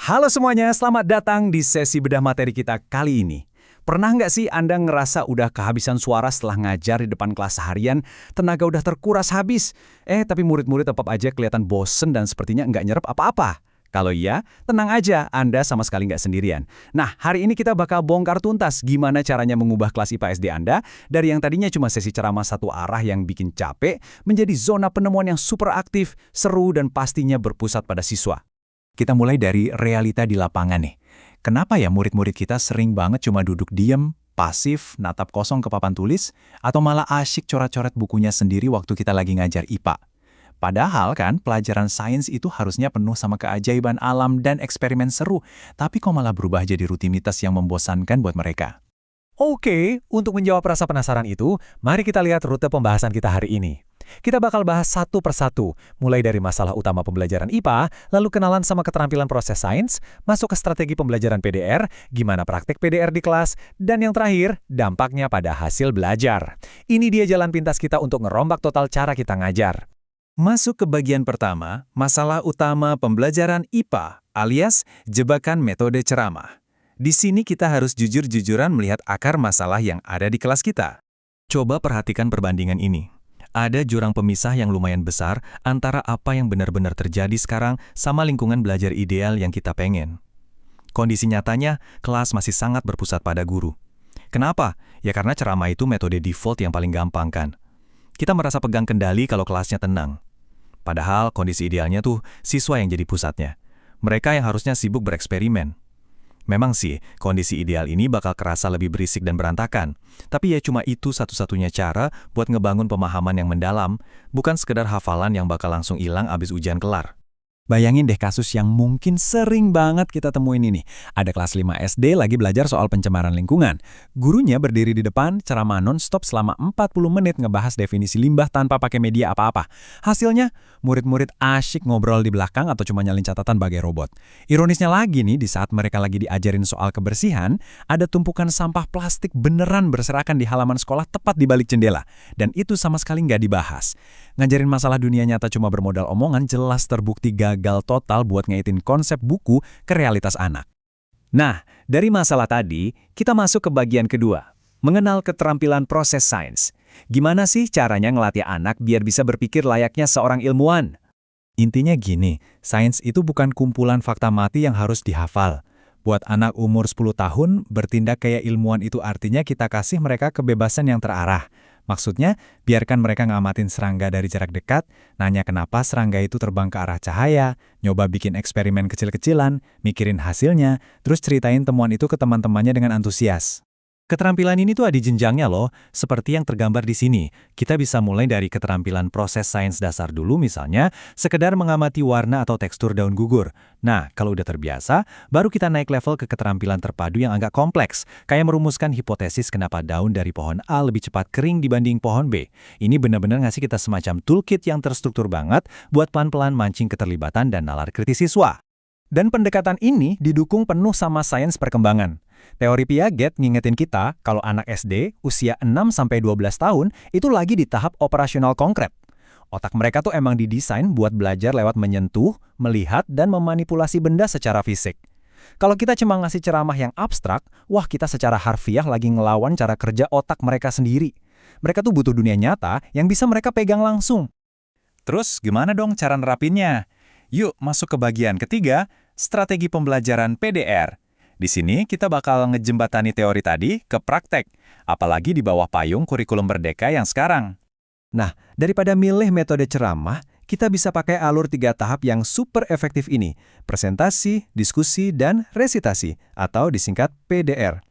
Halo semuanya, selamat datang di sesi bedah materi kita kali ini. Pernah nggak sih Anda ngerasa udah kehabisan suara setelah ngajar di depan kelas seharian, tenaga udah terkuras habis, tapi murid-murid tetap aja kelihatan bosen dan sepertinya nggak nyerap apa-apa? Kalau iya, tenang aja, Anda sama sekali nggak sendirian. Nah, hari ini kita bakal bongkar tuntas gimana caranya mengubah kelas IPA SD Anda dari yang tadinya cuma sesi ceramah satu arah yang bikin capek, menjadi zona penemuan yang super aktif, seru, dan pastinya berpusat pada siswa. Kita mulai dari realita di lapangan nih. Kenapa ya murid-murid kita sering banget cuma duduk diem, pasif, natap kosong ke papan tulis, atau malah asyik coret-coret bukunya sendiri waktu kita lagi ngajar IPA? Padahal kan pelajaran sains itu harusnya penuh sama keajaiban alam dan eksperimen seru, tapi kok malah berubah jadi rutinitas yang membosankan buat mereka? Oke, untuk menjawab rasa penasaran itu, mari kita lihat rute pembahasan kita hari ini. Kita bakal bahas satu persatu, mulai dari masalah utama pembelajaran IPA, lalu kenalan sama keterampilan proses sains, masuk ke strategi pembelajaran PDR, gimana praktik PDR di kelas, dan yang terakhir, dampaknya pada hasil belajar. Ini dia jalan pintas kita untuk ngerombak total cara kita ngajar. Masuk ke bagian pertama, masalah utama pembelajaran IPA, alias jebakan metode ceramah. Di sini kita harus jujur-jujuran melihat akar masalah yang ada di kelas kita. Coba perhatikan perbandingan ini. Ada jurang pemisah yang lumayan besar antara apa yang benar-benar terjadi sekarang sama lingkungan belajar ideal yang kita pengen. Kondisi nyatanya, kelas masih sangat berpusat pada guru. Kenapa? Ya karena ceramah itu metode default yang paling gampang kan. Kita merasa pegang kendali kalau kelasnya tenang. Padahal kondisi idealnya tuh siswa yang jadi pusatnya. Mereka yang harusnya sibuk bereksperimen. Memang sih, kondisi ideal ini bakal kerasa lebih berisik dan berantakan. Tapi ya cuma itu satu-satunya cara buat ngebangun pemahaman yang mendalam, bukan sekedar hafalan yang bakal langsung hilang abis ujian kelar. Bayangin deh kasus yang mungkin sering banget kita temuin ini. Ada kelas 5 SD lagi belajar soal pencemaran lingkungan. Gurunya berdiri di depan, ceramah non-stop selama 40 menit ngebahas definisi limbah tanpa pakai media apa-apa. Hasilnya, murid-murid asyik ngobrol di belakang atau cuma nyalin catatan bagai robot. Ironisnya lagi nih, di saat mereka lagi diajarin soal kebersihan, ada tumpukan sampah plastik beneran berserakan di halaman sekolah tepat di balik jendela. Dan itu sama sekali nggak dibahas. Ngajarin masalah dunia nyata cuma bermodal omongan jelas terbukti gagal total buat ngaitin konsep buku ke realitas anak. Nah, dari masalah tadi, kita masuk ke bagian kedua, mengenal keterampilan proses sains. Gimana sih caranya ngelatih anak biar bisa berpikir layaknya seorang ilmuwan? Intinya gini, sains itu bukan kumpulan fakta mati yang harus dihafal. Buat anak umur 10 tahun, bertindak kayak ilmuwan itu artinya kita kasih mereka kebebasan yang terarah. Maksudnya, biarkan mereka ngamatin serangga dari jarak dekat, nanya kenapa serangga itu terbang ke arah cahaya, nyoba bikin eksperimen kecil-kecilan, mikirin hasilnya, terus ceritain temuan itu ke teman-temannya dengan antusias. Keterampilan ini tuh ada jenjangnya loh, seperti yang tergambar di sini. Kita bisa mulai dari keterampilan proses sains dasar dulu misalnya, sekedar mengamati warna atau tekstur daun gugur. Nah, kalau udah terbiasa, baru kita naik level ke keterampilan terpadu yang agak kompleks, kayak merumuskan hipotesis kenapa daun dari pohon A lebih cepat kering dibanding pohon B. Ini benar-benar ngasih kita semacam toolkit yang terstruktur banget buat pelan-pelan mancing keterlibatan dan nalar kritis siswa. Dan pendekatan ini didukung penuh sama sains perkembangan. Teori Piaget ngingetin kita kalau anak SD usia 6-12 tahun itu lagi di tahap operasional konkret. Otak mereka tuh emang didesain buat belajar lewat menyentuh, melihat, dan memanipulasi benda secara fisik. Kalau kita cuma ngasih ceramah yang abstrak, wah kita secara harfiah lagi ngelawan cara kerja otak mereka sendiri. Mereka tuh butuh dunia nyata yang bisa mereka pegang langsung. Terus gimana dong cara nerapinnya? Yuk masuk ke bagian ketiga, strategi pembelajaran PDR. Di sini kita bakal ngejembatani teori tadi ke praktek, apalagi di bawah payung kurikulum Merdeka yang sekarang. Nah, daripada milih metode ceramah, kita bisa pakai alur 3 tahap yang super efektif ini, presentasi, diskusi, dan resitasi, atau disingkat PDR.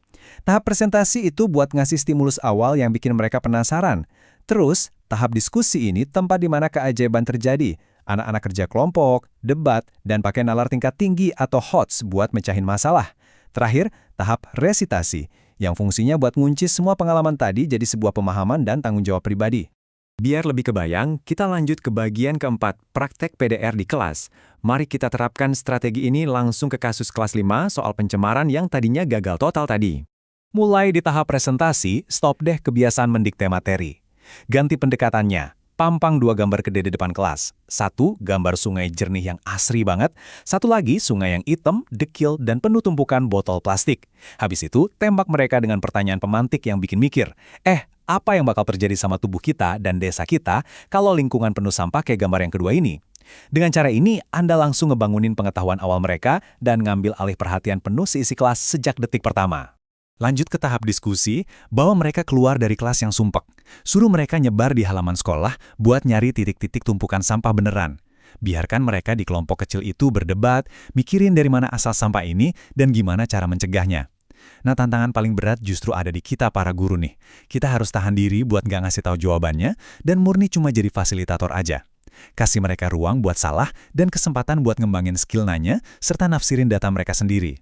Tahap presentasi itu buat ngasih stimulus awal yang bikin mereka penasaran. Terus, tahap diskusi ini tempat di mana keajaiban terjadi. Anak-anak kerja kelompok, debat, dan pakai nalar tingkat tinggi atau HOTS buat mecahin masalah. Terakhir, tahap resitasi, yang fungsinya buat ngunci semua pengalaman tadi jadi sebuah pemahaman dan tanggung jawab pribadi. Biar lebih kebayang, kita lanjut ke bagian keempat, praktek PDR di kelas. Mari kita terapkan strategi ini langsung ke kasus kelas 5 soal pencemaran yang tadinya gagal total tadi. Mulai di tahap presentasi, stop deh kebiasaan mendikte materi. Ganti pendekatannya. pampang dua gambar gede di depan kelas. Satu, gambar sungai jernih yang asri banget. Satu lagi, sungai yang hitam, dekil, dan penuh tumpukan botol plastik. Habis itu, tembak mereka dengan pertanyaan pemantik yang bikin mikir. Apa yang bakal terjadi sama tubuh kita dan desa kita kalau lingkungan penuh sampah kayak gambar yang kedua ini? Dengan cara ini, Anda langsung ngebangunin pengetahuan awal mereka dan ngambil alih perhatian penuh seisi kelas sejak detik pertama. Lanjut ke tahap diskusi, bawa mereka keluar dari kelas yang sumpek. Suruh mereka nyebar di halaman sekolah buat nyari titik-titik tumpukan sampah beneran. Biarkan mereka di kelompok kecil itu berdebat, mikirin dari mana asal sampah ini dan gimana cara mencegahnya. Nah, tantangan paling berat justru ada di kita para guru nih. Kita harus tahan diri buat nggak ngasih tahu jawabannya dan murni cuma jadi fasilitator aja. Kasih mereka ruang buat salah dan kesempatan buat ngembangin skill nanya serta nafsirin data mereka sendiri.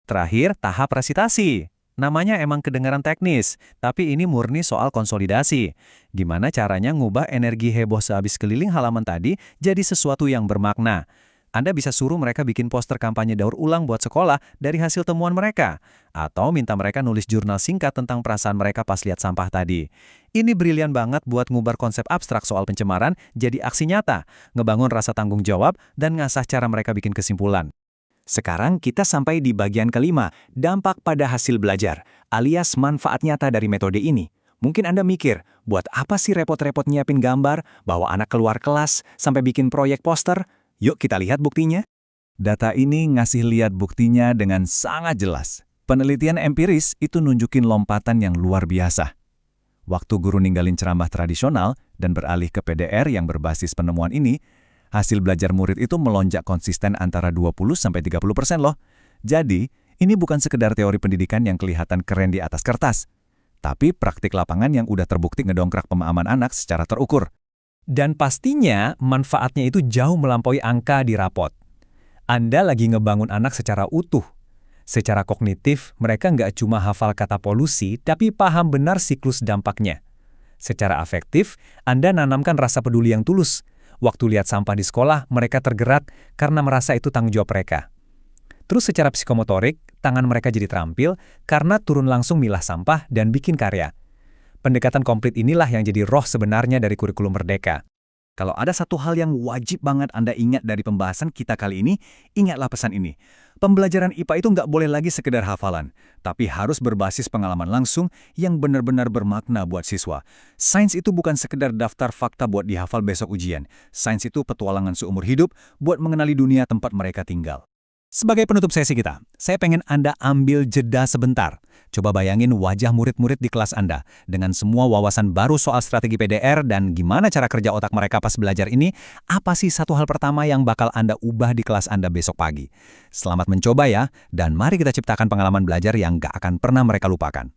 Terakhir, tahap resitasi. Namanya emang kedengaran teknis, tapi ini murni soal konsolidasi. Gimana caranya ngubah energi heboh sehabis keliling halaman tadi jadi sesuatu yang bermakna? Anda bisa suruh mereka bikin poster kampanye daur ulang buat sekolah dari hasil temuan mereka. Atau minta mereka nulis jurnal singkat tentang perasaan mereka pas lihat sampah tadi. Ini brilian banget buat ngubar konsep abstrak soal pencemaran jadi aksi nyata, ngebangun rasa tanggung jawab, dan ngasah cara mereka bikin kesimpulan. Sekarang kita sampai di bagian kelima, dampak pada hasil belajar, alias manfaat nyata dari metode ini. Mungkin Anda mikir, buat apa sih repot-repot nyiapin gambar, bawa anak keluar kelas, sampai bikin proyek poster? Yuk kita lihat buktinya. Data ini ngasih lihat buktinya dengan sangat jelas. Penelitian empiris itu nunjukin lompatan yang luar biasa. Waktu guru ninggalin ceramah tradisional dan beralih ke PDR yang berbasis penemuan ini, hasil belajar murid itu melonjak konsisten antara 20-30% loh. Jadi, ini bukan sekedar teori pendidikan yang kelihatan keren di atas kertas, tapi praktik lapangan yang udah terbukti ngedongkrak pemahaman anak secara terukur. Dan pastinya, manfaatnya itu jauh melampaui angka di rapot. Anda lagi ngebangun anak secara utuh. Secara kognitif, mereka nggak cuma hafal kata polusi, tapi paham benar siklus dampaknya. Secara afektif, Anda nanamkan rasa peduli yang tulus. Waktu lihat sampah di sekolah, mereka tergerak karena merasa itu tanggung jawab mereka. Terus secara psikomotorik, tangan mereka jadi terampil karena turun langsung milah sampah dan bikin karya. Pendekatan komplit inilah yang jadi roh sebenarnya dari kurikulum Merdeka. Kalau ada satu hal yang wajib banget Anda ingat dari pembahasan kita kali ini, ingatlah pesan ini. Pembelajaran IPA itu nggak boleh lagi sekedar hafalan, tapi harus berbasis pengalaman langsung yang benar-benar bermakna buat siswa. Sains itu bukan sekedar daftar fakta buat dihafal besok ujian. Sains itu petualangan seumur hidup buat mengenali dunia tempat mereka tinggal. Sebagai penutup sesi kita, saya pengen Anda ambil jeda sebentar. Coba bayangin wajah murid-murid di kelas Anda dengan semua wawasan baru soal strategi PDR dan gimana cara kerja otak mereka pas belajar ini. Apa sih satu hal pertama yang bakal Anda ubah di kelas Anda besok pagi? Selamat mencoba ya, dan mari kita ciptakan pengalaman belajar yang gak akan pernah mereka lupakan.